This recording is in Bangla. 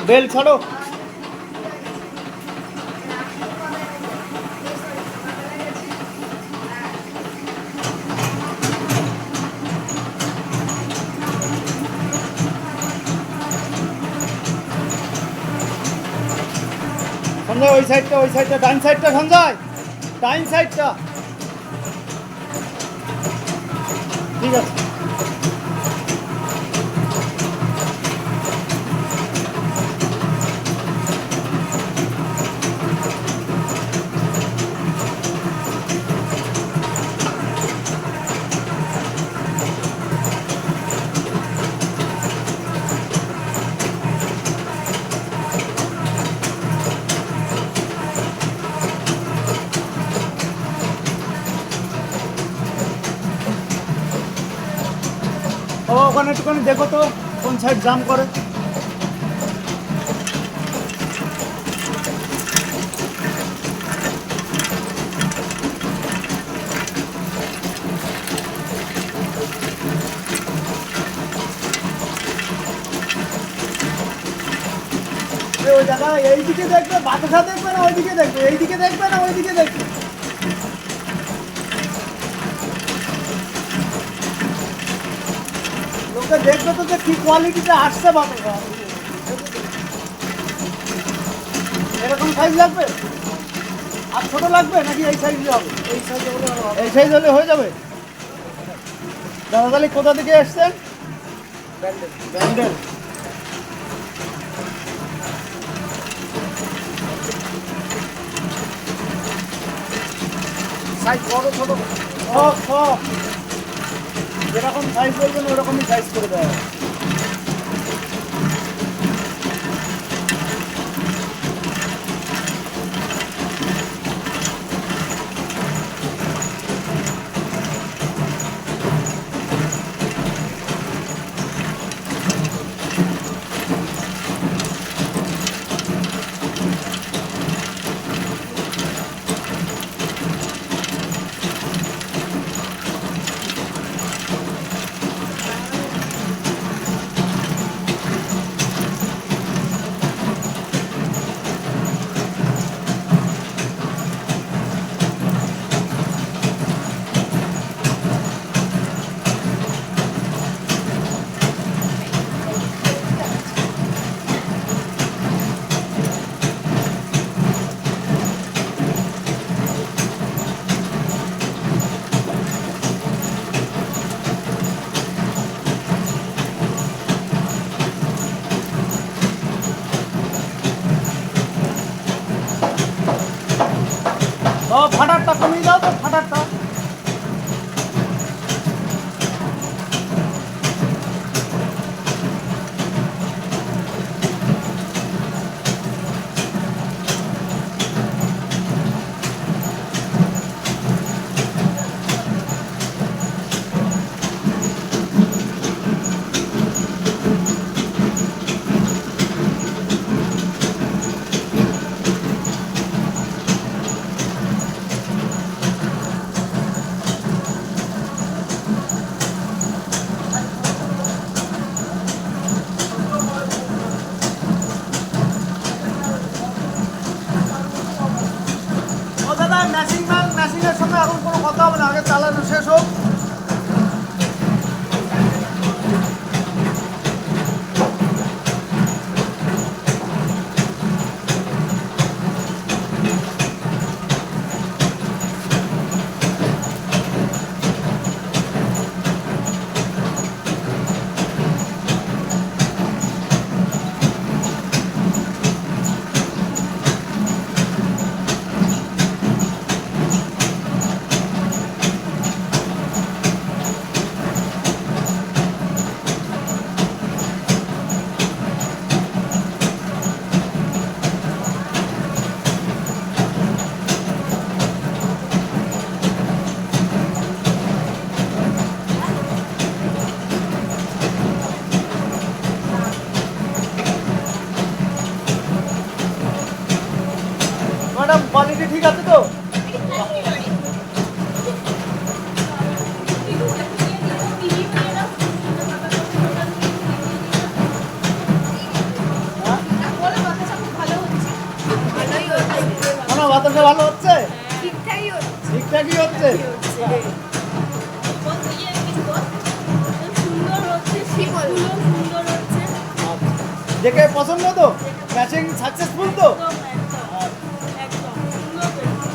বেল ছাড়ো। সঞ্জয় ওই সাইডটা ডাইন সাইডটা সঞ্জয়, ডাইন সাইডটা। ঠিক আছে। ও ওখানে একটুখানি দেখো তো কোন সাইড জাম করে। ওই দাদা এইদিকে দেখবে, বাতাসা দেখবে না ওইদিকে দেখবে, এইদিকে দেখবে না ওইদিকে দেখবে। লোকে দেখবে তো যে কি কোয়ালিটিটা আসছে বাতাসা। এরকম সাইজ লাগবে আর ছোট লাগবে নাকি এই সাইজ হবে? এই সাইজ হলে হয়ে যাবে। দাদা তাহলে কোথা থেকে এসছেন? ব্যান্ডেল। সাইজ বড় ছোট সব যেরকম সাইজ বলবেন ওরকমই সাইজ করে দেওয়া হয়। ফাটারটা কমিয়ে দাও তো, ফাটারটা। মেশিনের সঙ্গে এখন কোনো কথা হবে না, আগে চালানো শেষ হোক। বাতাসা ভালো হচ্ছে? ঠিকঠাকই হচ্ছে। ঠিকঠাকই হচ্ছে। সুন্দর হচ্ছে, শিকগুলো সুন্দর হচ্ছে। দেখে পছন্দ তো? ম্যাচিং সাকসেসফুল তো? একদম একদম সুন্দর হয়েছে।